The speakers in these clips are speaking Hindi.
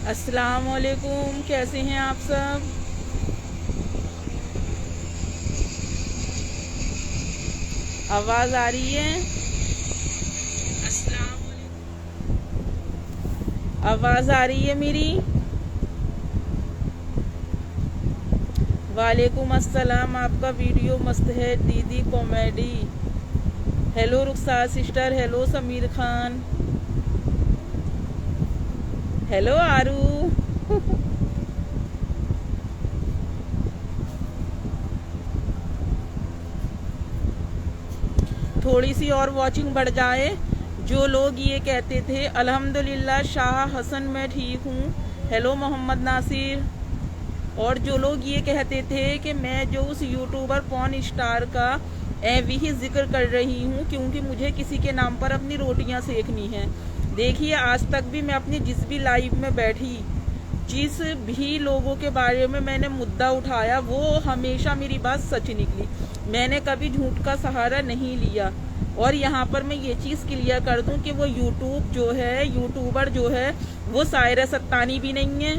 अस्सलाम वालेकुम, कैसे हैं आप सब। आवाज़ आ रही है। अस्सलाम वालेकुम, आवाज़ आ रही है मेरी। वालेकुम अस्सलाम। आपका वीडियो मस्त है दीदी, comedy. Hello Rukhsar sister, hello Sameer Khan, hello Aaru. थोड़ी सी और वॉचिंग बढ़ जाए। जो लोग ये कहते थे अल्हम्दुलिल्लाह शाह हसन मैं ठीक हूँ, हेलो मोहम्मद नासिर। और जो लोग ये कहते थे कि मैं जो उस यूट्यूबर पॉन स्टार का भी ही जिक्र कर रही हूँ क्योंकि मुझे किसी के नाम पर अपनी रोटियां सेकनी है। देखिए, आज तक भी मैं अपनी जिस भी लाइव में बैठी, जिस भी लोगों के बारे में मैंने मुद्दा उठाया, वो हमेशा मेरी बात सच निकली। मैंने कभी झूठ का सहारा नहीं लिया। और यहाँ पर मैं ये चीज़ क्लियर कर दूं कि वो यूट्यूबर जो है वो सायरा सत्तानी भी नहीं है।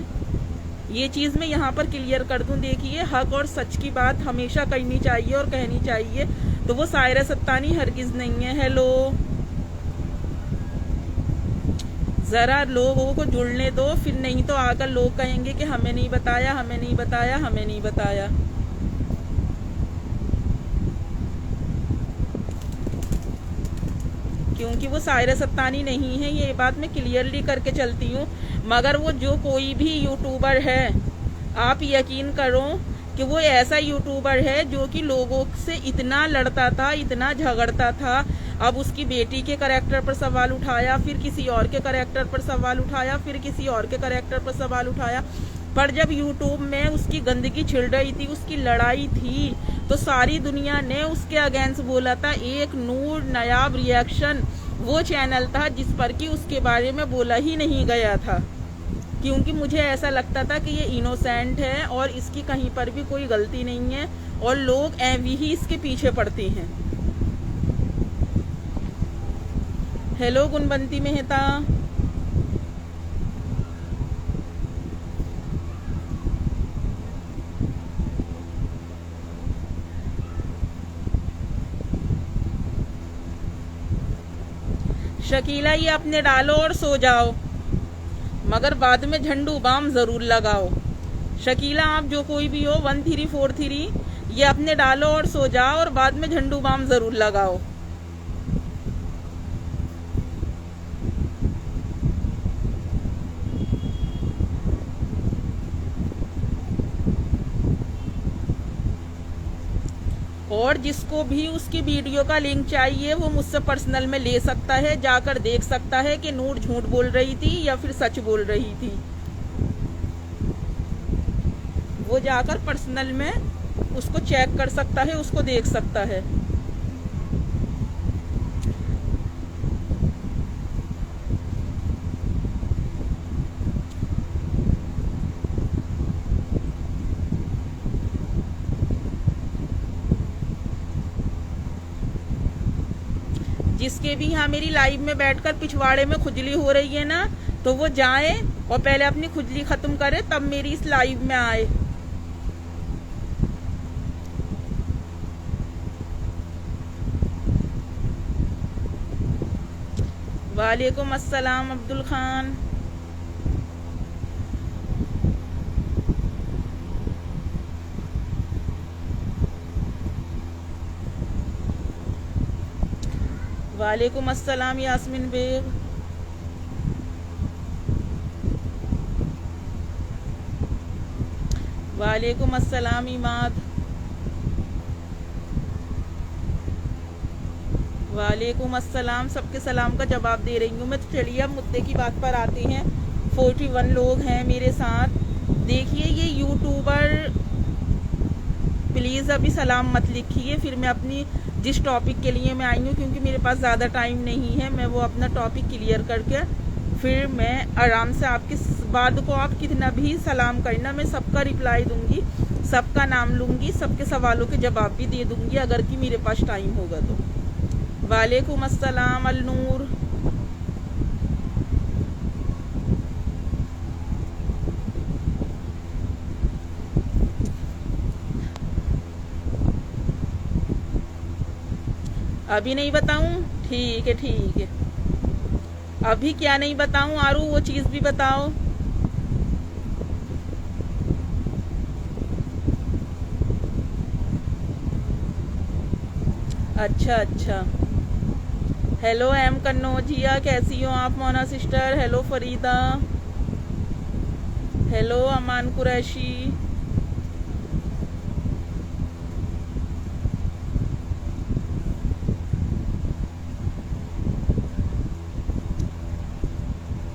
ये चीज़ मैं यहाँ पर क्लियर कर दूं। देखिए, हक और सच की बात हमेशा करनी चाहिए और कहनी चाहिए। तो वो सायरा सत्तानी हरगिज नहीं है। हेलो, ज़रा लोगों को जुड़ने दो, फिर नहीं तो आकर लोग कहेंगे कि हमें नहीं बताया, हमें नहीं बताया, हमें नहीं बताया। क्योंकि वो सायरा सत्तानी नहीं है, ये बात मैं क्लियरली करके चलती हूँ। मगर वो जो कोई भी यूट्यूबर है, आप यकीन करो कि वो ऐसा यूट्यूबर है जो कि लोगों से इतना लड़ता था, इतना झगड़ता था। अब उसकी बेटी के करैक्टर पर सवाल उठाया, फिर किसी और के करैक्टर पर सवाल उठाया, फिर किसी और के करैक्टर पर सवाल उठाया। पर जब यूट्यूब में उसकी गंदगी छिड़ रही थी, उसकी लड़ाई थी, तो सारी दुनिया ने उसके अगेंस्ट बोला था। एक नूर नायाब रिएक्शन वो चैनल था जिस पर कि उसके बारे में बोला ही नहीं गया था, क्योंकि मुझे ऐसा लगता था कि ये इनोसेंट है और इसकी कहीं पर भी कोई गलती नहीं है और लोग ऐवी ही इसके पीछे पड़ते हैं। हेलो गुणवंती मेहता, शकीला ये अपने डालो और सो जाओ, मगर बाद में झंडू बाम जरूर लगाओ। शकीला, आप जो कोई भी हो, 1343, ये अपने डालो और सो जाओ और बाद में झंडू बाम जरूर लगाओ। और जिसको भी उसकी वीडियो का लिंक चाहिए वो मुझसे पर्सनल में ले सकता है, जाकर देख सकता है कि नूर झूठ बोल रही थी या फिर सच बोल रही थी। वो जाकर पर्सनल में उसको चेक कर सकता है, उसको देख सकता है। जिसके भी यहाँ मेरी लाइव में बैठकर पिछवाड़े में खुजली हो रही है ना, तो वो जाए और पहले अपनी खुजली खत्म करे, तब मेरी इस लाइव में आए। वालेकुम अस्सलाम अब्दुल खान। वालेकुम अस्सलाम यास्मीन बेग। वालेकुम अस्सलाम इमाद। वालेकुम अस्सलाम। सबके सलाम का जवाब दे रही हूँ मैं। तो चलिए अब मुद्दे की बात पर आते हैं। 41 लोग हैं मेरे साथ। देखिए, ये यूट्यूबर, प्लीज़ अभी सलाम मत लिखिए, फिर मैं अपनी जिस टॉपिक के लिए मैं आई हूँ, क्योंकि मेरे पास ज़्यादा टाइम नहीं है, मैं वो अपना टॉपिक क्लियर करके फिर मैं आराम से आपके बाद को आप कितना भी सलाम करना, मैं सबका रिप्लाई दूंगी, सबका नाम लूंगी, सबके सवालों के जवाब भी दे दूंगी अगर कि मेरे पास टाइम होगा तो। वालेकुम अस्सलाम अल नूर। अभी नहीं बताऊं? ठीक है ठीक है। अभी क्या नहीं बताऊं आरू, वो चीज भी बताओ। अच्छा अच्छा। हेलो एम कन्नौजिया, कैसी हो आप Mona sister? Hello Farida, hello Aman Qureshi.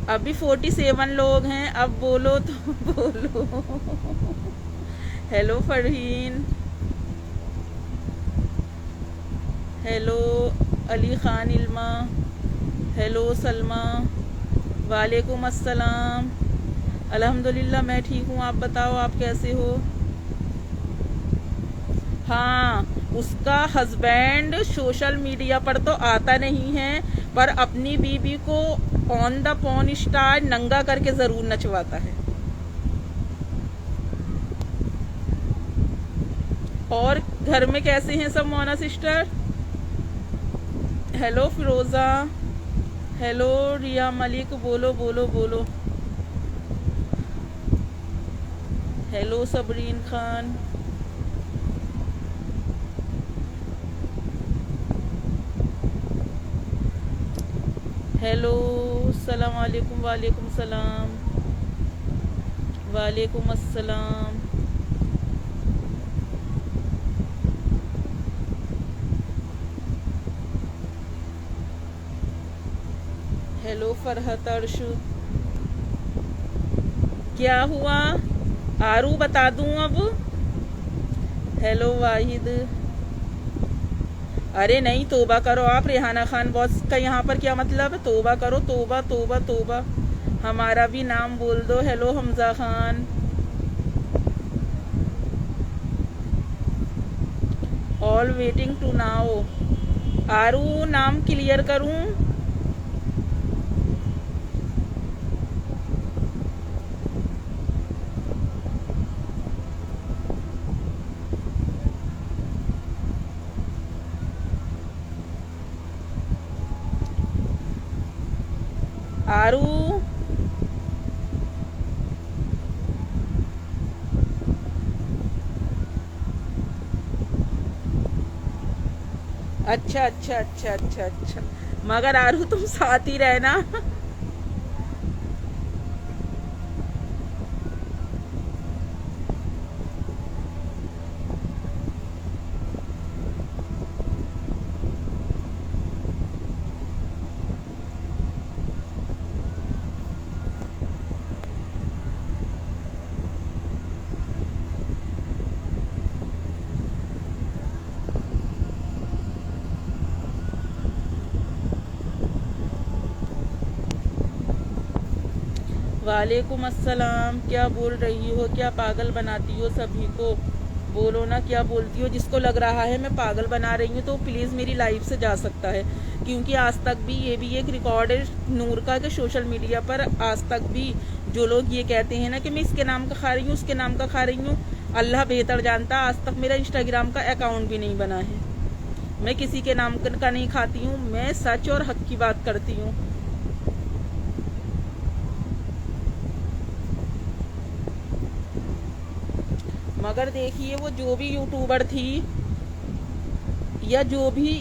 अभी 47 लोग हैं, अब बोलो तो बोलो। Hello Farheen, hello Ali Khan Ilma, hello Salma, वालेकुम अस्सलाम। अल्हम्दुलिल्लाह मैं ठीक हूँ, आप बताओ आप कैसे हो? हाँ, उसका हस्बैंड सोशल मीडिया पर तो आता नहीं है, पर अपनी बीबी को ऑन द पॉन स्टार नंगा करके जरूर नचवाता है। और घर में कैसे हैं सब मोना सिस्टर? हेलो फिरोजा, हेलो रिया मलिक, बोलो बोलो बोलो। हेलो सबरीन खान, हेलो सलाम वालेकुम, वालेकुम सलाम, वालेकुम अस्सलाम। हेलो फरहत अर्श, क्या हुआ आरू बता दूं अब? हेलो वाहिद, अरे नहीं तोबा करो आप, रेहाना खान बॉस का यहाँ पर क्या मतलब है? तोबा करो, तोबा तोबा तोबा। हमारा भी नाम बोल दो। Hello Hamza Khan, all waiting to now. Aaru नाम क्लियर करूं? आरू अच्छा अच्छा अच्छा अच्छा अच्छा, मगर आरू तुम साथ ही रहना। वालेकुम अस्सलाम, क्या बोल रही हो? क्या पागल बनाती हो सभी को? बोलो ना क्या बोलती हो। जिसको लग रहा है मैं पागल बना रही हूँ तो प्लीज़ मेरी लाइफ से जा सकता है, क्योंकि आज तक भी ये भी एक रिकॉर्ड है नूर का कि सोशल मीडिया पर आज तक भी जो लोग ये कहते हैं ना कि मैं इसके नाम का खा रही हूँ, उसके नाम का खा रही हूँ, अल्लाह बेहतर जानता, आज तक मेरा इंस्टाग्राम का अकाउंट भी नहीं बना है। मैं किसी के नाम का नहीं खाती हूँ, मैं सच और हक की बात करती हूँ। मगर देखिए वो जो भी यूट्यूबर थी या जो भी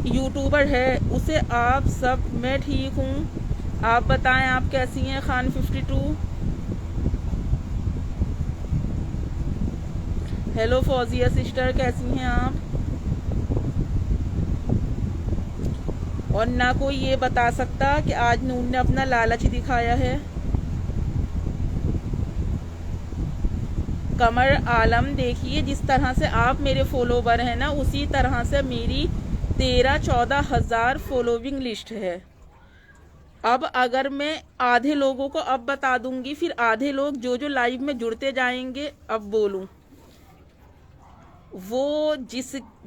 यूट्यूबर है, उसे आप सब, मैं ठीक हूँ, आप बताएं आप कैसी हैं? खान 52, हेलो फौजिया सिस्टर, कैसी हैं आप? और ना कोई ये बता सकता कि आज नून ने अपना लालच दिखाया है। कमर आलम, देखिए जिस तरह से आप मेरे फॉलोवर हैं ना, उसी तरह से मेरी 13-14 हज़ार फॉलोविंग लिस्ट है। अब अगर मैं आधे लोगों को अब बता दूंगी, फिर आधे लोग जो जो लाइव में जुड़ते जाएंगे, अब बोलूं वो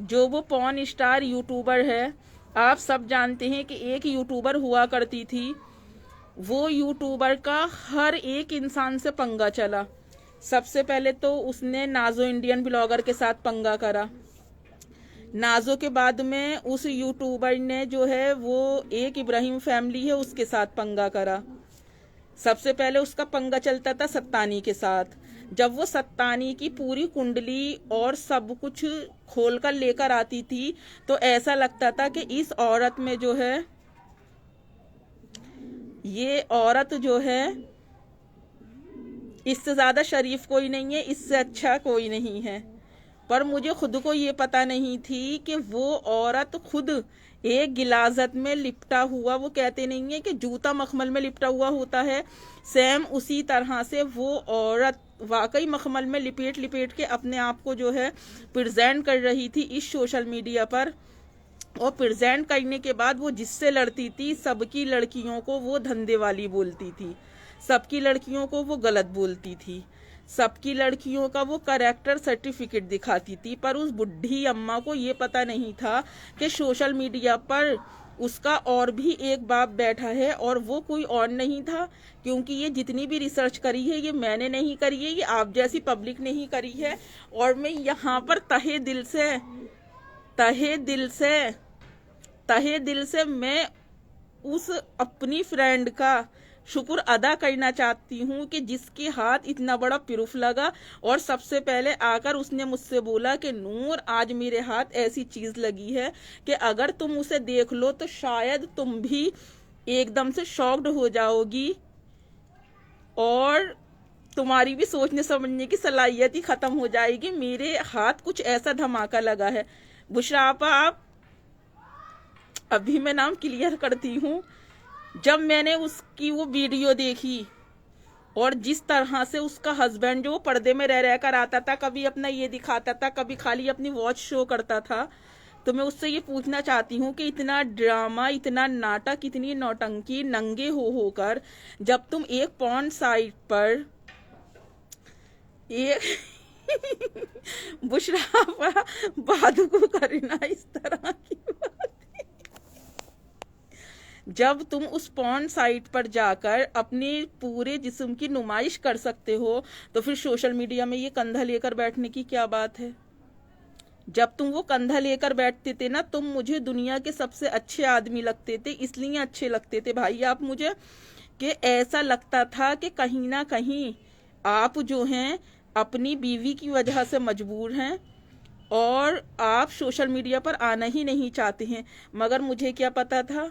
जो वो पॉन स्टार यूट्यूबर है, आप सब जानते हैं कि एक यूट्यूबर हुआ करती थी, वो यूट्यूबर का हर एक इंसान से पंगा चला। सबसे पहले तो उसने नाजो इंडियन ब्लॉगर के साथ पंगा करा, नाजो के बाद में उस यूट्यूबर ने जो है वो एक इब्राहिम फैमिली है उसके साथ पंगा करा। सबसे पहले उसका पंगा चलता था सत्तानी के साथ। जब वो सत्तानी की पूरी कुंडली और सब कुछ खोल कर लेकर आती थी तो ऐसा लगता था कि इस औरत में जो है, ये औरत जो है इससे ज्यादा शरीफ कोई नहीं है, इससे अच्छा कोई नहीं है। पर मुझे खुद को ये पता नहीं थी कि वो औरत खुद एक गिलाजत में लिपटा हुआ, वो कहते नहीं है कि जूता मखमल में लिपटा हुआ होता है, सेम उसी तरह से वो औरत वाकई मखमल में लिपेट लिपेट के अपने आप को जो है प्रेजेंट कर रही थी इस सोशल मीडिया पर। और प्रेजेंट करने के बाद वो जिससे लड़ती थी सबकी लड़कियों को वो धंधे वाली बोलती थी, सबकी लड़कियों को वो गलत बोलती थी, सबकी लड़कियों का वो कैरेक्टर सर्टिफिकेट दिखाती थी। पर उस बुढ़ी अम्मा को ये पता नहीं था कि सोशल मीडिया पर उसका और भी एक बाप बैठा है और वो कोई और नहीं था। क्योंकि ये जितनी भी रिसर्च करी है ये मैंने नहीं करी है, ये आप जैसी पब्लिक ने ही करी है। और मैं यहाँ पर तहे दिल से मैं उस अपनी फ्रेंड का शुक्र अदा करना चाहती हूँ कि जिसके हाथ इतना बड़ा प्रूफ लगा और सबसे पहले आकर उसने मुझसे बोला कि नूर आज मेरे हाथ ऐसी चीज लगी है कि अगर तुम उसे देख लो तो शायद तुम भी एकदम से शॉक्ड हो जाओगी और तुम्हारी भी सोचने समझने की सलाहियत ही खत्म हो जाएगी। मेरे हाथ कुछ ऐसा धमाका लगा है। बुशरा आपा, आप अभी मैं नाम क्लियर करती हूँ, जब मैंने उसकी वो वीडियो देखी और जिस तरह से उसका हस्बैंड जो पर्दे में रह कर आता था, कभी अपना ये दिखाता था, कभी खाली अपनी वॉच शो करता था, तो मैं उससे ये पूछना चाहती हूँ कि इतना ड्रामा, इतना नाटक, इतनी नौटंकी नंगे होकर जब तुम एक पॉर्न साइट पर एक बुशरा बादू करना इस तरह की बात, जब तुम उस पॉर्न साइट पर जाकर अपने पूरे जिस्म की नुमाइश कर सकते हो तो फिर सोशल मीडिया में ये कंधा लेकर बैठने की क्या बात है। जब तुम वो कंधा लेकर बैठते थे ना, तुम मुझे दुनिया के सबसे अच्छे आदमी लगते थे। इसलिए अच्छे लगते थे भाई आप मुझे कि ऐसा लगता था कि कहीं ना कहीं आप जो हैं अपनी बीवी की वजह से मजबूर हैं और आप सोशल मीडिया पर आना ही नहीं चाहते हैं। मगर मुझे क्या पता था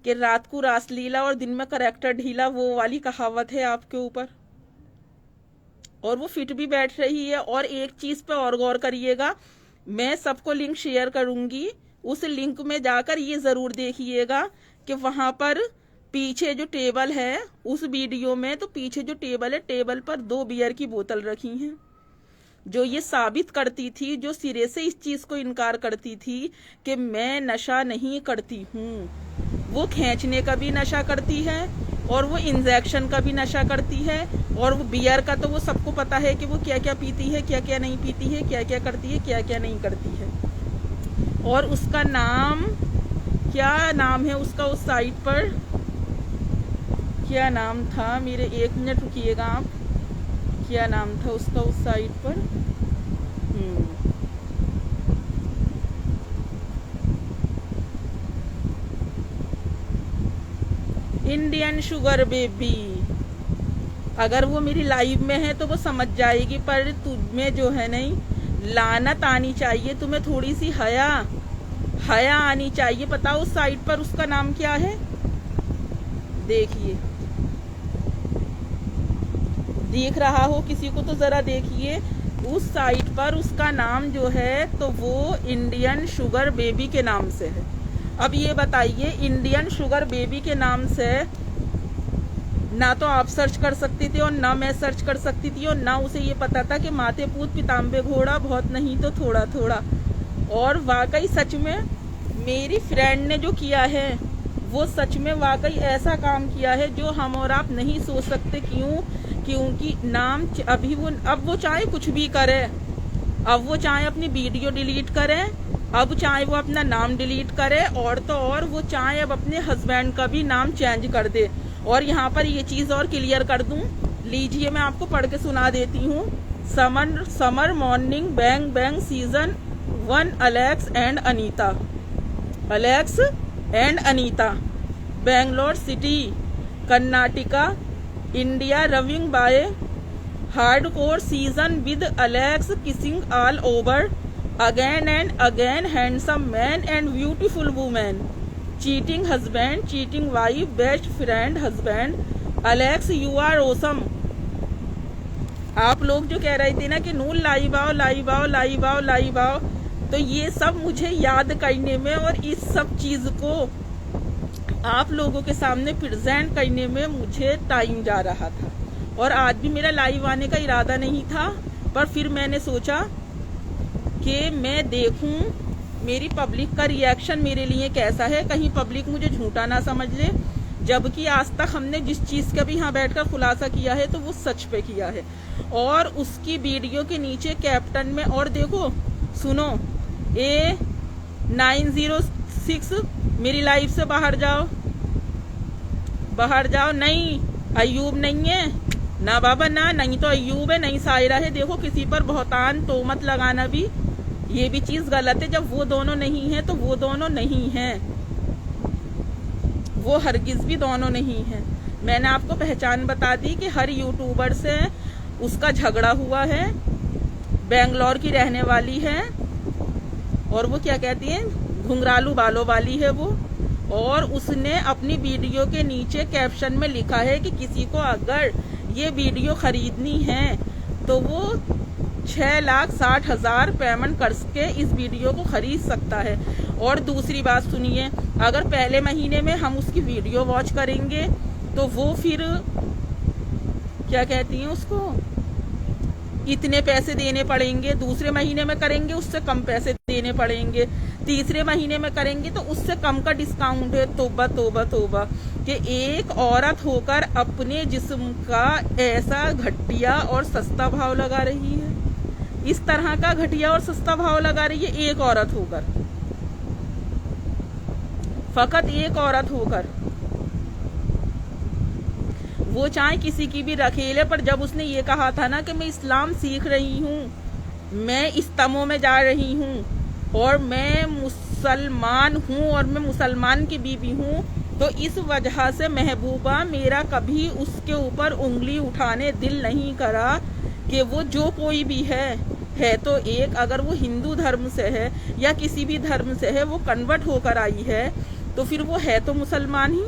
कि रात को रासलीला और दिन में करैक्टर ढीला, वो वाली कहावत है आपके ऊपर, और वो फिट भी बैठ रही है। और एक चीज पे और गौर करिएगा, मैं सबको लिंक शेयर करूंगी, उस लिंक में जाकर ये जरूर देखिएगा कि वहां पर पीछे जो टेबल है उस वीडियो में, तो पीछे जो टेबल है, टेबल पर 2 बियर की बोतल रखी हैं, जो ये साबित करती थी, जो सिरे से इस चीज को इनकार करती थी कि मैं नशा नहीं करती हूँ। वो खींचने का भी नशा करती है और वो इंजेक्शन का भी नशा करती है, और वो बियर का तो वो सबको पता है कि वो क्या क्या पीती है, क्या क्या नहीं पीती है, क्या क्या करती है, क्या क्या नहीं करती है। और उसका नाम, क्या नाम है उसका उस साइट पर, क्या नाम था, मेरे 1 मिनट रुकिएगा आप, क्या नाम था उसका उस साइट पर। Indian sugar baby. अगर वो मेरी लाइव में है तो वो समझ जाएगी, पर तुम्हें जो है नहीं लानत आनी चाहिए, तुम्हें थोड़ी सी हया आनी चाहिए। पता उस साइट पर उसका नाम क्या है, देखिए, देख रहा हो किसी को तो जरा देखिए उस साइट पर उसका नाम जो है तो वो इंडियन शुगर बेबी के नाम से है। अब ये बताइए, इंडियन शुगर बेबी के नाम से ना तो आप सर्च कर सकती थी और ना मैं सर्च कर सकती थी, और ना उसे ये पता था कि माथे पूत पिताम्बे घोड़ा, बहुत नहीं तो थोड़ा थोड़ा। और वाकई सच में मेरी फ्रेंड ने जो किया है वो सच में वाकई ऐसा काम किया है जो हम और आप नहीं सोच सकते। क्योंकि नाम अब वो चाहे कुछ भी करे, अब वो चाहे अपनी वीडियो डिलीट करे, अब चाहे वो अपना नाम डिलीट करे, और तो और वो चाहे अब अपने हस्बैंड का भी नाम चेंज कर दे। और यहाँ पर ये चीज और क्लियर कर दूं, लीजिए मैं आपको पढ़ के सुना देती हूँ। Summer morning bang bang season one Alex and Anita, Alex and Anita, Bangalore city, Karnataka, India, raving by hardcore season with Alex kissing all over again and again, handsome man and beautiful women, cheating husband, cheating wife, best friend husband, Alex you are awesome. आप लोग जो कह रहे थे ना कि नून लाइव आओ लाइव आओ लाइव आओ लाइव आओ, तो ये सब मुझे याद करने में और इस सब चीज को आप लोगों के सामने प्रेजेंट करने में मुझे टाइम जा रहा था। और आज भी मेरा लाइव आने का इरादा नहीं था, पर फिर मैंने सोचा कि मैं देखूं मेरी पब्लिक का रिएक्शन मेरे लिए कैसा है, कहीं पब्लिक मुझे झूठा ना समझ ले। जबकि आज तक हमने जिस चीज का भी यहाँ बैठकर खुलासा किया है तो वो सच पे किया है। और उसकी वीडियो के नीचे कैप्टन में, और देखो सुनो, A906 मेरी लाइफ से बाहर जाओ, बाहर जाओ। नहीं, अयूब नहीं है ना बाबा, ना नहीं तो अयूब है, नहीं सायरा है। देखो किसी पर बहुतान तोहमत लगाना भी ये भी चीज गलत है। जब वो दोनों नहीं है तो वो दोनों नहीं है, वो हरगिज भी दोनों नहीं है। मैंने आपको पहचान बता दी कि हर यूट्यूबर से उसका झगड़ा हुआ है, बेंगलोर की रहने वाली है, और वो क्या कहती है, घुंघरालू बालों वाली है वो। और उसने अपनी वीडियो के नीचे कैप्शन में लिखा है कि किसी को अगर ये वीडियो खरीदनी है तो वो 6,60,000 पेमेंट करके इस वीडियो को खरीद सकता है। और दूसरी बात सुनिए, अगर पहले महीने में हम उसकी वीडियो वॉच करेंगे तो वो फिर क्या कहती हैं उसको, इतने पैसे देने पड़ेंगे। दूसरे महीने में करेंगे उससे कम पैसे देने पड़ेंगे, तीसरे महीने में करेंगे तो उससे कम का डिस्काउंट है। तोबा तोबा तोबा कि एक औरत होकर अपने जिस्म का ऐसा घटिया और सस्ता भाव लगा रही है, इस तरह का घटिया और सस्ता भाव लगा रही है एक औरत होकर, फकत एक औरत होकर। वो चाहे किसी की भी रखेले, पर जब उसने ये कहा था ना कि मैं इस्लाम सीख रही हूँ, मैं इस्लामों में जा रही हूँ और मैं मुसलमान हूँ और मैं मुसलमान की बीवी हूँ, तो इस वजह से महबूबा मेरा कभी उसके ऊपर उंगली उठाने दिल नहीं करा कि वो जो कोई भी है तो एक, अगर वो हिंदू धर्म से है या किसी भी धर्म से है, वो कन्वर्ट होकर आई है तो फिर वो है तो मुसलमान ही।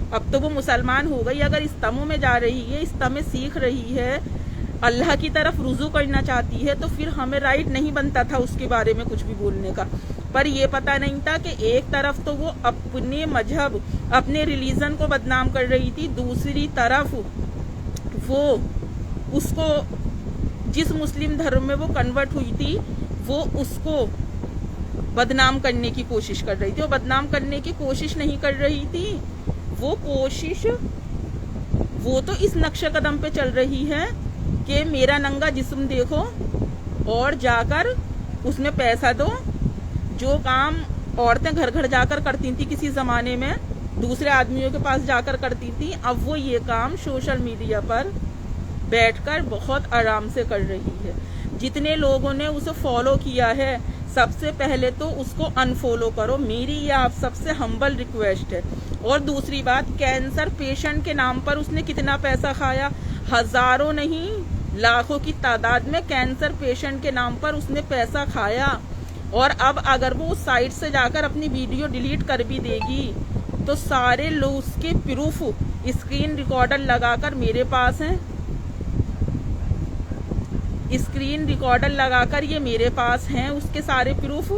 अब तो वो मुसलमान हो गई, अगर इस्लामों में जा रही है, इस्लाम में सीख रही है, अल्लाह की तरफ रुजू करना चाहती है, तो फिर हमें राइट नहीं बनता था उसके बारे में कुछ भी बोलने का। पर ये पता नहीं था कि एक तरफ तो वो अपने मजहब, अपने रिलीजन को बदनाम कर रही थी, दूसरी तरफ वो उसको, जिस मुस्लिम धर्म में वो कन्वर्ट हुई थी, वो उसको बदनाम करने की कोशिश कर रही थी। वो बदनाम करने की कोशिश नहीं कर रही थी, वो कोशिश, वो तो इस नक्शे कदम पे चल रही है कि मेरा नंगा जिस्म देखो और जाकर उसमें पैसा दो। जो काम औरतें घर घर जाकर करती थी किसी जमाने में, दूसरे आदमियों के पास जाकर करती थी, अब वो ये काम सोशल मीडिया पर बैठकर बहुत आराम से कर रही है। जितने लोगों ने उसे फॉलो किया है, सबसे पहले तो उसको अनफॉलो करो, मेरी ये आप सबसे हम्बल रिक्वेस्ट है। और दूसरी बात, कैंसर पेशेंट के नाम पर उसने कितना पैसा खाया, हजारों नहीं लाखों की तादाद में कैंसर पेशेंट के नाम पर उसने पैसा खाया। और अब अगर वो उस साइट से जाकर अपनी वीडियो डिलीट कर भी देगी तो सारे लोग उसके प्रूफ स्क्रीन रिकॉर्डर लगाकर मेरे पास हैं, स्क्रीन रिकॉर्डर लगाकर ये मेरे पास हैं उसके सारे प्रूफ।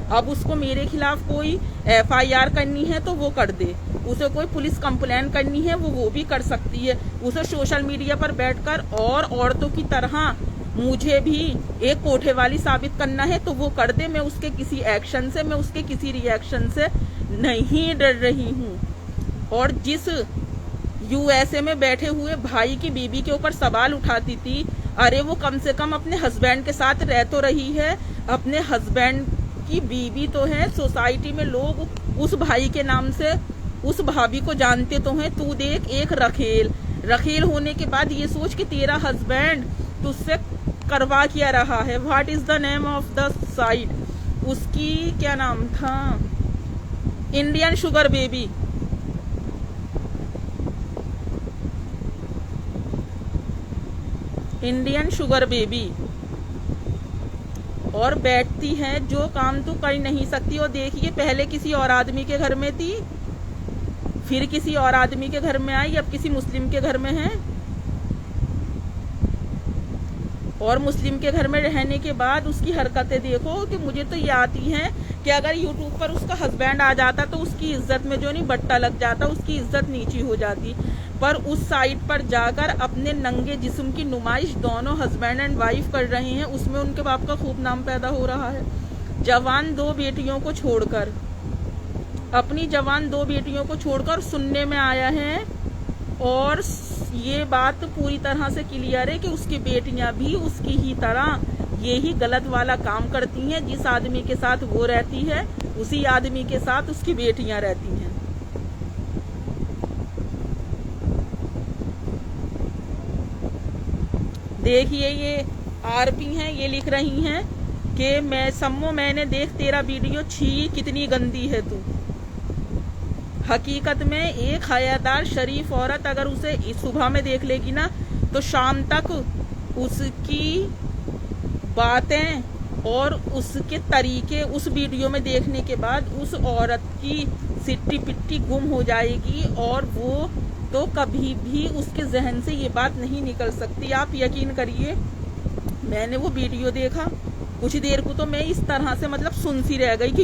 अब उसको मेरे खिलाफ कोई FIR करनी है तो वो कर दे, उसे कोई पुलिस कंप्लेन करनी है वो भी कर सकती है। उसे सोशल मीडिया पर बैठकर और औरतों की तरह मुझे भी एक कोठे वाली साबित करना है तो वो कर दे। मैं उसके किसी एक्शन से, मैं उसके किसी रिएक्शन से नहीं डर रही हूँ। और जिस USA में बैठे हुए भाई की बीबी के ऊपर सवाल उठाती थी, अरे वो कम से कम अपने हस्बैंड के साथ रह तो रही है, अपने हस्बैंड की बीबी तो है, सोसाइटी में लोग उस भाई के नाम से उस भाभी को जानते तो हैं। तू देख, एक रखेल होने के बाद ये सोच कि तेरा हस्बैंड तुझसे करवा क्या रहा है, what is the name of the site. उसकी क्या नाम था, Indian sugar baby. Indian sugar baby. और बैठती है, जो काम तो कर नहीं सकती। और देखिए, पहले किसी और आदमी के घर में थी, फिर किसी और आदमी के घर में आई, अब किसी मुस्लिम के घर में है। और मुस्लिम के घर में रहने के बाद उसकी हरकतें देखो कि मुझे तो ये आती हैं कि अगर यूट्यूब पर उसका हस्बैंड आ जाता तो उसकी इज्जत में जो नहीं बट्टा लग जाता, उसकी इज्जत नीची हो जाती। पर उस साइट पर जाकर अपने नंगे जिस्म की नुमाइश दोनों हस्बैंड एंड वाइफ कर रहे हैं, उसमें उनके बाप का खूब नाम पैदा हो रहा है। जवान 2 बेटियों को छोड़कर, अपनी जवान 2 बेटियों को छोड़कर सुनने में आया है, और ये बात पूरी तरह से क्लियर है कि उसकी बेटियां भी उसकी ही तरह यही गलत वाला काम करती हैं। जिस आदमी के साथ वो रहती है, उसी आदमी के साथ उसकी बेटियां रहती हैं। देखिए, ये आरपी हैं, ये लिख रही हैं कि मैं सम्मो मैंने देख तेरा वीडियो, छी कितनी गंदी है तू। हकीकत में एक हयादार शरीफ औरत अगर उसे सुबह में देख लेगी ना, तो शाम तक उसकी बातें और उसके तरीके उस वीडियो में देखने के बाद उस औरत की सिट्टी पिट्टी गुम हो जाएगी, और वो तो कभी भी उसके जहन से ये बात नहीं निकल सकती। आप यकीन करिए, मैंने वो वीडियो देखा, कुछ देर को तो मैं इस तरह से मतलब सुन सी रह गई कि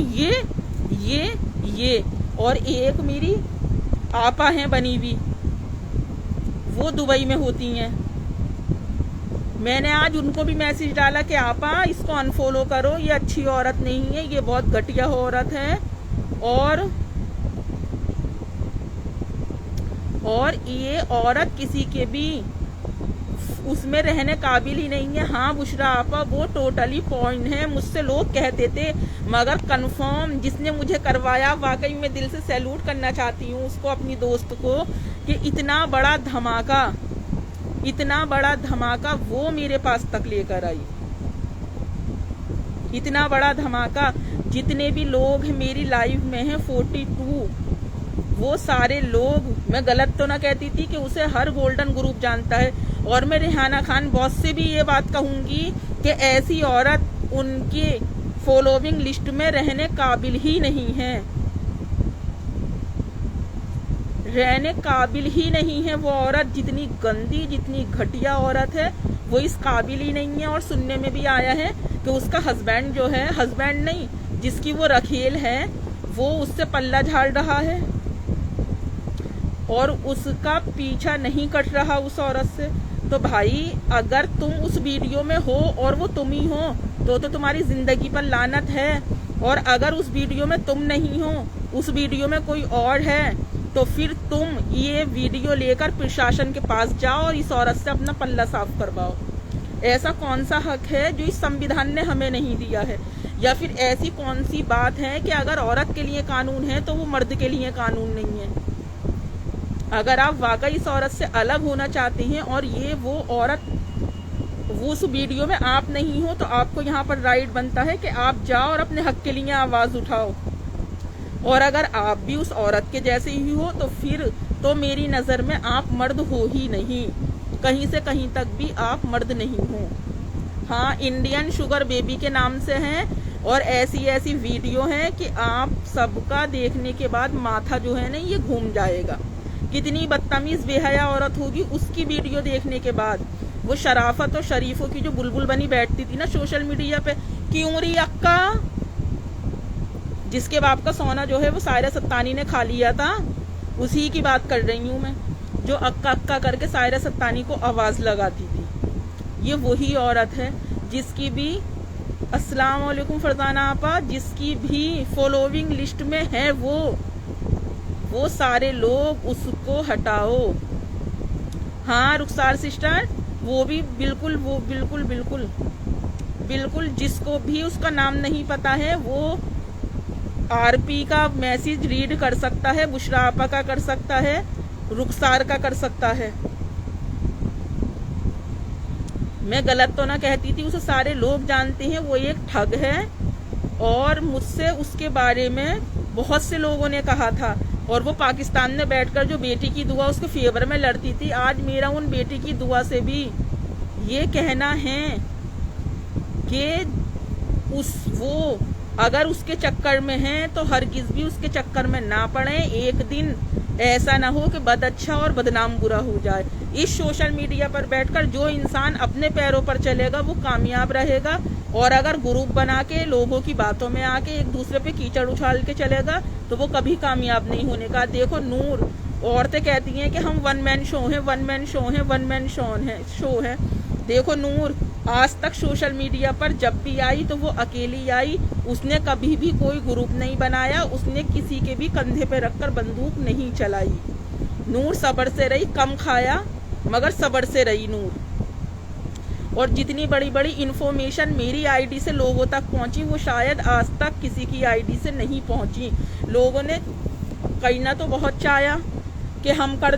ये। और एक मेरी आपा हैं बनी हुई, वो दुबई में होती हैं। मैंने आज उनको भी मैसेज डाला कि आपा इसको अनफॉलो करो, ये अच्छी औरत नहीं है, ये बहुत घटिया औरत है, और ये औरत किसी के भी उसमें रहने काबिल ही नहीं है। हाँ बुशरा आपा, वो टोटली पॉइंट है। मुझसे लोग कहते थे, मगर कंफर्म जिसने मुझे करवाया, वाकई में दिल से सैल्यूट करना चाहती हूँ उसको, अपनी दोस्त को, कि इतना बड़ा धमाका वो मेरे पास तक लेकर आई। इतना बड़ा धमाका, जितने भी लोग मेरी लाइव में हैं 42, वो सारे लोग, मैं गलत तो ना कहती थी कि उसे हर गोल्डन ग्रुप जानता है। और मैं रेहाना खान बॉस से भी ये बात कहूंगी कि ऐसी औरत उनके फॉलोइंग लिस्ट में रहने काबिल ही नहीं है, रहने काबिल ही नहीं है। वो औरत जितनी गंदी, जितनी घटिया औरत है, वो इस काबिल ही नहीं है। और सुनने में भी आया है कि उसका हस्बैंड जो है, हस्बैंड नहीं, जिसकी वो रखेल है, वो उससे पल्ला झाड़ रहा है और उसका पीछा नहीं कट रहा उस औरत से। तो भाई, अगर तुम उस वीडियो में हो और वो तुम ही हो, तो तुम्हारी जिंदगी पर लानत है। और अगर उस वीडियो में तुम नहीं हो, उस वीडियो में कोई और है, तो फिर तुम ये वीडियो लेकर प्रशासन के पास जाओ और इस औरत से अपना पल्ला साफ करवाओ। ऐसा कौन सा हक है जो इस संविधान ने हमें नहीं दिया है? या फिर ऐसी कौन सी बात है कि अगर औरत के लिए कानून है तो वो मर्द के लिए कानून नहीं है? अगर आप वाकई इस औरत से अलग होना चाहते हैं और ये वो औरत, वो उस वीडियो में आप नहीं हो, तो आपको यहाँ पर राइट बनता है कि आप जाओ और अपने हक के लिए आवाज उठाओ। और अगर आप भी उस औरत के जैसे ही हो, तो फिर तो मेरी नजर में आप मर्द हो ही नहीं, कहीं से कहीं तक भी आप मर्द नहीं हो। हाँ, इंडियन शुगर बेबी के नाम से हैं, और ऐसी ऐसी वीडियो हैं कि आप सबका देखने के बाद माथा जो है ना, ये घूम जाएगा। कितनी बदतमीज बेहया औरत होगी उसकी वीडियो देखने के बाद। वो शराफत और शरीफों की जो बुलबुल बनी बैठती थी ना सोशल मीडिया पे, क्यों री अक्का, जिसके बाप का सोना जो है वो सायरा सत्तानी ने खा लिया था, उसी की बात कर रही हूँ मैं, जो अक्का अक्का करके सायरा सत्तानी को आवाज लगाती थी। ये वही औरत है जिसकी भी, अस्सलाम वालेकुम फरजाना आपा, जिसकी भी फॉलोइंग लिस्ट में है वो सारे लोग उसको हटाओ। हाँ रुखसार सिस्टर, वो बिल्कुल जिसको भी उसका नाम नहीं पता है, वो आरपी का मैसेज रीड कर सकता है, बुशरा आपा का कर सकता है, रुखसार का कर सकता है। मैं गलत तो ना कहती थी, उसे सारे लोग जानते हैं, वो एक ठग है और मुझसे उसके बारे में बहुत से लोगों ने कहा था, और वो पाकिस्तान में बैठकर जो बेटी की दुआ उसके फेवर में लड़ती थी। आज मेरा उन बेटी की दुआ से भी ये कहना है कि वो अगर उसके चक्कर में है तो हरगिज भी उसके चक्कर में ना पड़े। एक दिन ऐसा ना हो कि बद अच्छा और बदनाम बुरा हो जाए। इस सोशल मीडिया पर बैठकर जो इंसान अपने पैरों पर चलेगा वो कामयाब रहेगा, और अगर ग्रुप बना के लोगों की बातों में आके एक दूसरे पे कीचड़ उछाल के चलेगा तो वो कभी कामयाब नहीं होने का। देखो नूर, औरतें कहती हैं कि हम वन मैन शो हैं, वन मैन शो हैं, वन मैन शो है। देखो नूर आज तक सोशल मीडिया पर जब भी आई तो वो अकेली आई, उसने कभी भी कोई ग्रुप नहीं बनाया, उसने किसी के भी कंधे पे रखकर बंदूक नहीं चलाई। नूर सब्र से रही, कम खाया मगर सब्र से रही नूर। और जितनी बड़ी बड़ी इन्फॉर्मेशन मेरी आईडी से लोगों तक पहुंची वो शायद आज तक किसी की आईडी से नहीं पहुंची। लोगों ने कहना तो बहुत चाहा कि हम कर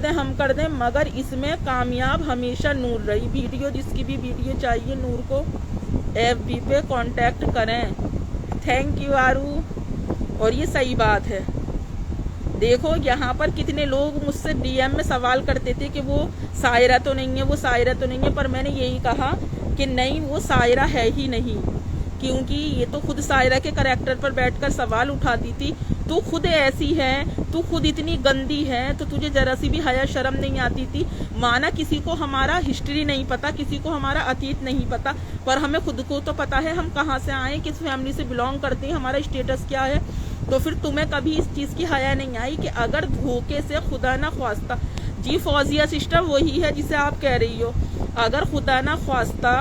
दें, मगर इसमें कामयाब हमेशा नूर रही। वीडियो, जिसकी भी वीडियो चाहिए नूर को FB पे कांटेक्ट करें। थैंक यू आरू। और ये सही बात है। देखो यहाँ पर कितने लोग मुझसे DM में सवाल करते थे कि वो सायरा तो नहीं है, वो सायरा तो नहीं है, पर मैंने यही कहा कि नहीं, वो सायरा है ही नहीं, क्योंकि ये तो खुद सायरा के करैक्टर पर बैठकर सवाल उठाती थी। तू खुद ऐसी है, तू खुद इतनी गंदी है, तो तुझे जरा सी भी हया शर्म नहीं आती थी। माना किसी को हमारा हिस्ट्री नहीं पता, किसी को हमारा अतीत नहीं पता, पर हमें खुद को तो पता है हम कहाँ से आए, किस फैमिली से बिलोंग करते हैं, हमारा स्टेटस क्या है। तो फिर तुम्हें कभी इस चीज़ की हया नहीं आई कि अगर धोखे से खुदा ना ख्वास्ता, जी फौजिया सिस्टर वही है जिसे आप कह रही हो, अगर खुदा ना ख्वास्ता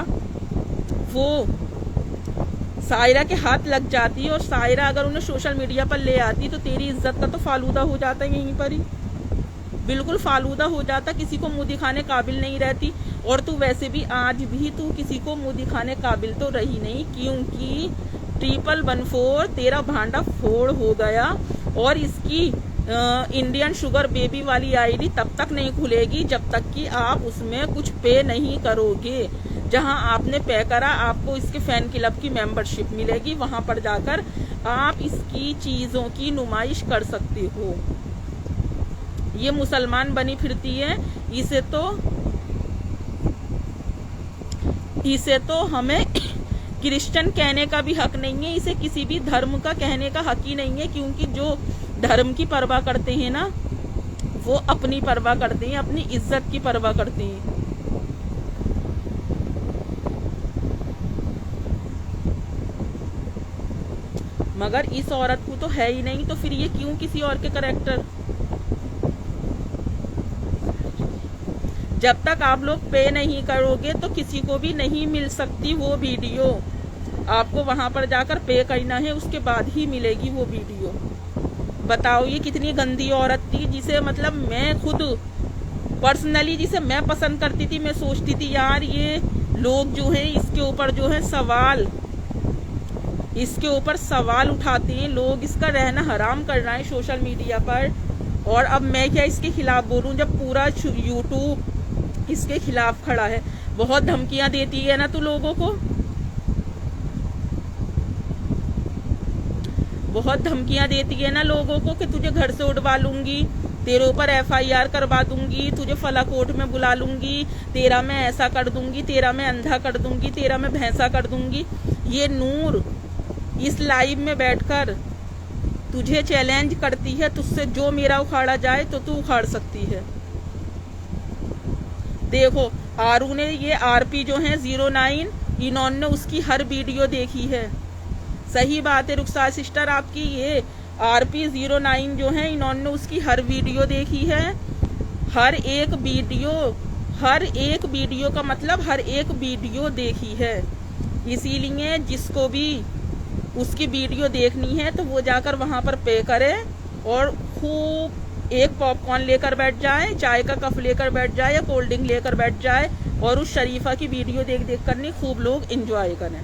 वो सायरा के हाथ लग जाती और सायरा अगर उन्हें सोशल मीडिया पर ले आती तो तेरी इज्जत का तो फालूदा हो जाता यहीं पर ही, बिल्कुल फालूदा हो जाता, किसी को मुंह दिखाने काबिल नहीं रहती। और तू वैसे भी आज भी तू किसी को मुंह दिखाने काबिल तो रही नहीं, क्योंकि 1114 तेरा भांडा फोड़ हो गया। और इसकी इंडियन शुगर बेबी वाली आईडी तब तक नहीं खुलेगी जब तक कि आप उसमें कुछ पे नहीं करोगे। जहां आपने पे करा आपको इसके फैन क्लब की मेंबरशिप मिलेगी, वहां पर जाकर आप इसकी चीजों की नुमाइश कर सकते हो। ये मुसलमान बनी फिरती है, इसे तो हमें क्रिश्चियन कहने का भी हक नहीं है, इसे किसी भी धर्म का कहने का हक ही नहीं है, क्योंकि जो धर्म की परवाह करते हैं ना वो अपनी परवाह करते हैं, अपनी इज्जत की परवाह करते हैं। मगर इस औरत को तो है ही नहीं, तो फिर ये क्यों किसी और के करैक्टर। जब तक आप लोग पे नहीं करोगे तो किसी को भी नहीं मिल सकती वो वीडियो। आपको वहां पर जाकर पे करना है, उसके बाद ही मिलेगी वो वीडियो। बताओ ये कितनी गंदी औरत थी, जिसे मतलब मैं खुद पर्सनली जिसे मैं पसंद करती थी। मैं सोचती थी यार ये लोग जो है इसके ऊपर जो है इसके ऊपर सवाल उठाते हैं लोग, इसका रहना हराम कर रहा है सोशल मीडिया पर। और अब मैं क्या इसके खिलाफ बोलूं जब पूरा यूट्यूब इसके खिलाफ खड़ा है। बहुत धमकियां देती है ना तू लोगों को, बहुत धमकियां देती है ना लोगों को कि तुझे घर से उठवा लूंगी, तेरे ऊपर FIR करवा दूंगी, तुझे फला कोर्ट में बुला लूंगी, तेरा मैं ऐसा कर दूंगी, तेरा मैं अंधा कर दूंगी, तेरा मैं भैंसा कर दूंगी। ये नूर इस लाइव में बैठकर तुझे चैलेंज करती है, तुझसे जो मेरा उखाड़ा जाए तो तू उखाड़ सकती है। देखो आरू ने ये RP जो है 09 इन्होंने उसकी हर वीडियो देखी है। सही बात है रुखसार सिस्टर आपकी, ये RP 09 जो है इन्होंने उसकी हर वीडियो देखी है। हर एक वीडियो का मतलब हर एक वीडियो देखी है। इसीलिए जिसको भी उसकी वीडियो देखनी है तो वो जाकर वहां पर पे करे और खूब एक पॉपकॉर्न लेकर बैठ जाए, चाय का कप लेकर बैठ जाए या कोल्ड ड्रिंक लेकर बैठ जाए और उस शरीफा की वीडियो देख देख कर नहीं खूब लोग एंजॉय करें।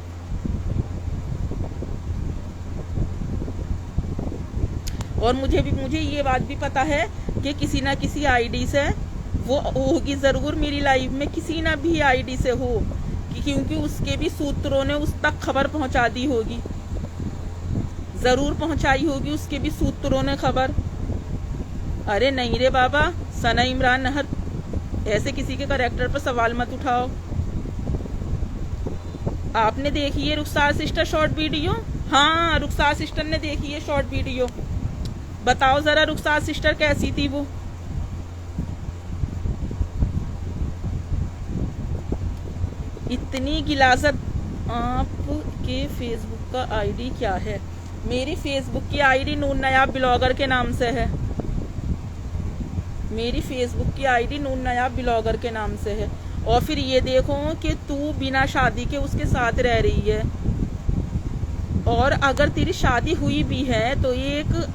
और मुझे ये बात भी पता है कि किसी ना किसी आईडी से वो होगी जरूर मेरी लाइव में, किसी ना भी आईडी से हो, क्योंकि उसके भी सूत्रों ने उस तक खबर पहुंचा दी होगी। जरूर पहुंचाई होगी उसके भी सूत्रों ने खबर। अरे नहीं रे बाबा, सना इमरान नहर, ऐसे किसी के कैरेक्टर पर सवाल मत उठाओ। आपने देखी है रुखसार सिस्टर शॉर्ट वीडियो? हाँ, रुखसार सिस्टर ने देखी है शॉर्ट वीडियो। बताओ जरा रुखसार सिस्टर कैसी थी वो? इतनी गिलाजत। आपके फेसबुक का आईडी क्या है? मेरी फेसबुक की आईडी नून नायाब ब्लॉगर के नाम से है। मेरी फेसबुक की आईडी नून नायाब ब्लॉगर के नाम से है। और फिर ये देखो कि तू बिना शादी के उसके साथ रह रही है। और अगर तेरी शादी हुई भी है तो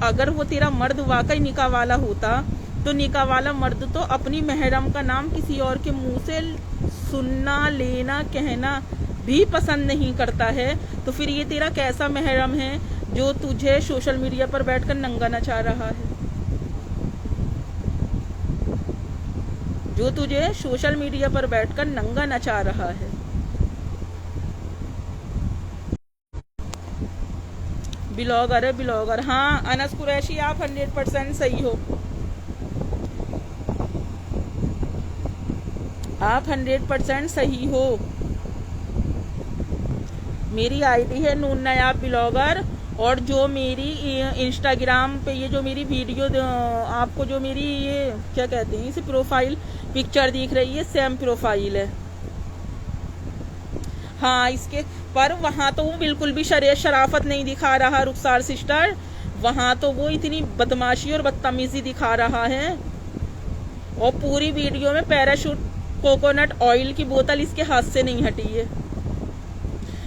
अगर वो तेरा मर्द वाकई निकाह वाला होता तो निकाह वाला मर्द तो अपनी महरम का नाम किसी और के मुंह से सुनना, लेना, कहना भी पसंद नहीं करता है। तो फिर ये तेरा कैसा महरम है जो तुझे सोशल मीडिया पर बैठकर नंगा नचा रहा है? जो तुझे सोशल मीडिया पर बैठकर नंगा नचा रहा है। ब्लॉगर है ब्लॉगर। हाँ अनस कुरैशी, आप 100% सही हो। आप 100% सही हो। मेरी आईडी है नून नायाब ब्लॉगर। और जो मेरी इंस्टाग्राम पे ये जो मेरी वीडियो आपको जो मेरी ये क्या कहते हैं इसे प्रोफाइल पिक्चर दिख रही है, सेम प्रोफाइल है। हाँ इसके पर वहां तो वो बिल्कुल भी शराफत नहीं दिखा रहा रुखसार सिस्टर। वहां तो वो इतनी बदमाशी और बदतमीजी दिखा रहा है। और पूरी वीडियो में पैराशूट कोकोनट ऑयल की बोतल इसके हाथ से नहीं हटी है।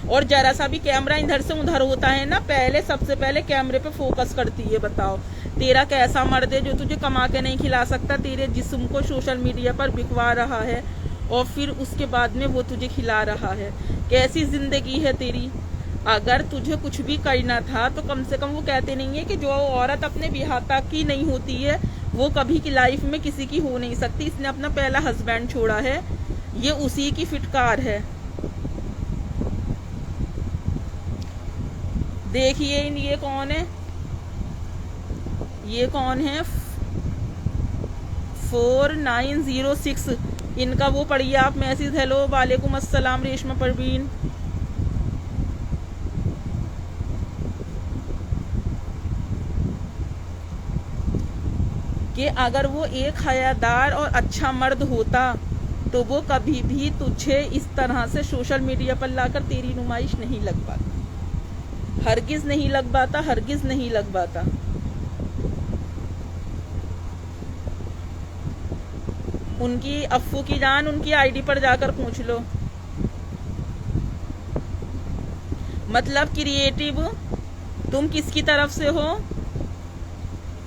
और जरा सा भी कैमरा इधर से उधर होता है ना, सबसे पहले कैमरे पे फोकस करती है। बताओ तेरा कैसा मर्द है जो तुझे कमा के नहीं खिला सकता, तेरे जिस्म को सोशल मीडिया पर बिकवा रहा है और फिर उसके बाद में वो तुझे खिला रहा है। कैसी जिंदगी है तेरी? अगर तुझे कुछ भी करना था तो कम से कम वो कहते नहीं है कि जो औरत अपने विहाता की नहीं होती है वो कभी की लाइफ में किसी की हो नहीं सकती। इसने अपना पहला हस्बैंड छोड़ा है, ये उसी की फिटकार है। देखिए ये कौन है? ये कौन है? 4906। इनका वो पढ़िए आप मैसेज। हेलो वालेकुम अस्सलाम रेशमा परवीन। कि अगर वो एक हयादार और अच्छा मर्द होता तो वो कभी भी तुझे इस तरह से सोशल मीडिया पर लाकर तेरी नुमाइश नहीं लगवाता। हरगिज नहीं लगवाता, हरगिज नहीं लगवाता। उनकी अफ्फू की जान उनकी आईडी पर जाकर पूछ लो। मतलब क्रिएटिव तुम किसकी तरफ से हो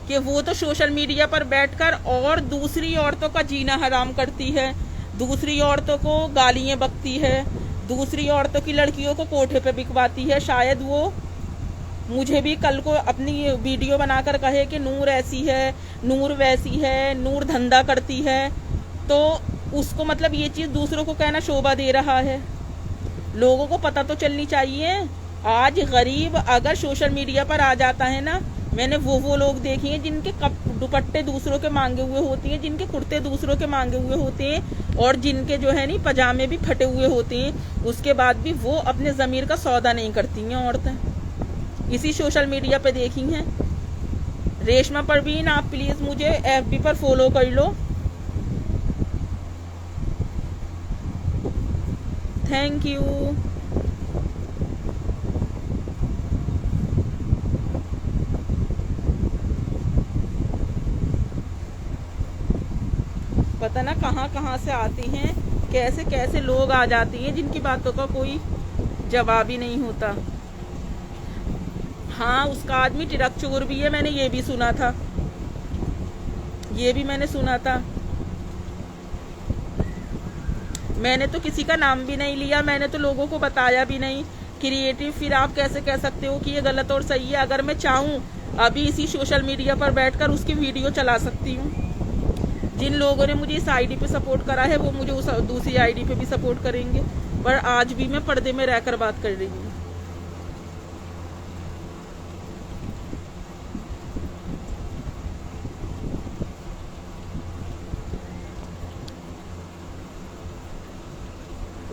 कि वो तो सोशल मीडिया पर बैठकर और दूसरी औरतों का जीना हराम करती है, दूसरी औरतों को गालियां बकती है, दूसरी औरतों की लड़कियों को कोठे पे बिकवाती है। शायद वो मुझे भी कल को अपनी वीडियो बनाकर कहे कि नूर ऐसी है, नूर वैसी है, नूर धंधा करती है, तो उसको मतलब ये चीज दूसरों को कहना शोभा दे रहा है। लोगों को पता तो चलनी चाहिए। आज गरीब अगर सोशल मीडिया पर आ जाता है ना, मैंने वो लोग देखे हैं जिनके दुपट्टे दूसरों के मांगे हुए होते हैं, जिनके कुर्ते दूसरों के मांगे हुए होते हैं और जिनके जो है नहीं पजामे भी फटे हुए होते हैं, उसके बाद भी वो अपने जमीर का सौदा नहीं करती हैं औरतें। इसी सोशल मीडिया पे देखी हैं। रेशमा परवीन आप प्लीज मुझे FB पर फॉलो कर लो। Thank you. पता ना कहाँ से आती हैं, कैसे कैसे लोग आ जाती हैं जिनकी बातों का कोई जवाब ही नहीं होता। हाँ उसका आदमी ट्रक चोर भी है, मैंने ये भी सुना था, ये भी मैंने सुना था। मैंने तो किसी का नाम भी नहीं लिया, मैंने तो लोगों को बताया भी नहीं। क्रिएटिव फिर आप कैसे कह सकते हो कि ये गलत और सही है? अगर मैं चाहूँ अभी इसी सोशल मीडिया पर बैठकर उसकी वीडियो चला सकती हूँ। जिन लोगों ने मुझे इस आईडी पे सपोर्ट करा है वो मुझे उस दूसरी आईडी पे भी सपोर्ट करेंगे, पर आज भी मैं पर्दे में रहकर बात कर रही हूँ।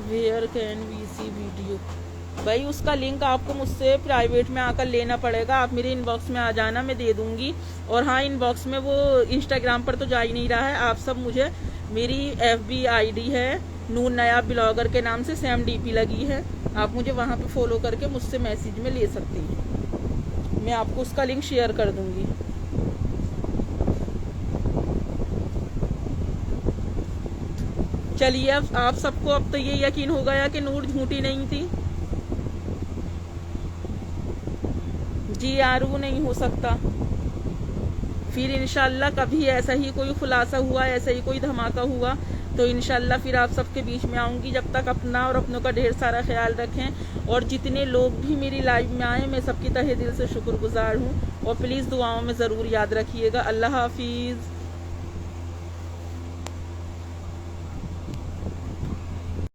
Where can we see video? भाई उसका लिंक आपको मुझसे प्राइवेट में आकर लेना पड़ेगा। आप मेरे इनबॉक्स में आ जाना, मैं दे दूंगी। और हाँ, इनबॉक्स में वो इंस्टाग्राम पर तो जा ही नहीं रहा है। आप सब मुझे, मेरी FB ID है नून नया ब्लॉगर के नाम से, सेम DP लगी है। आप मुझे वहाँ पे फॉलो करके मुझसे मैसेज में ले सकती हैं। मैं आपको उसका लिंक शेयर कर दूंगी। चलिए, अब आप सबको अब तो ये यकीन हो गया कि नूर झूठी नहीं थी। GRU नहीं हो सकता। फिर इंशाल्लाह कभी ऐसा ही कोई खुलासा हुआ, ऐसा ही कोई धमाका हुआ तो इंशाल्लाह फिर आप सबके बीच में आऊँगी। जब तक अपना और अपनों का ढेर सारा ख्याल रखें। और जितने लोग भी मेरी लाइव में आए, मैं सबकी तहे दिल से शुक्रगुजार हूँ। और प्लीज़ दुआओं में ज़रूर याद रखिएगा। अल्लाह हाफिज़।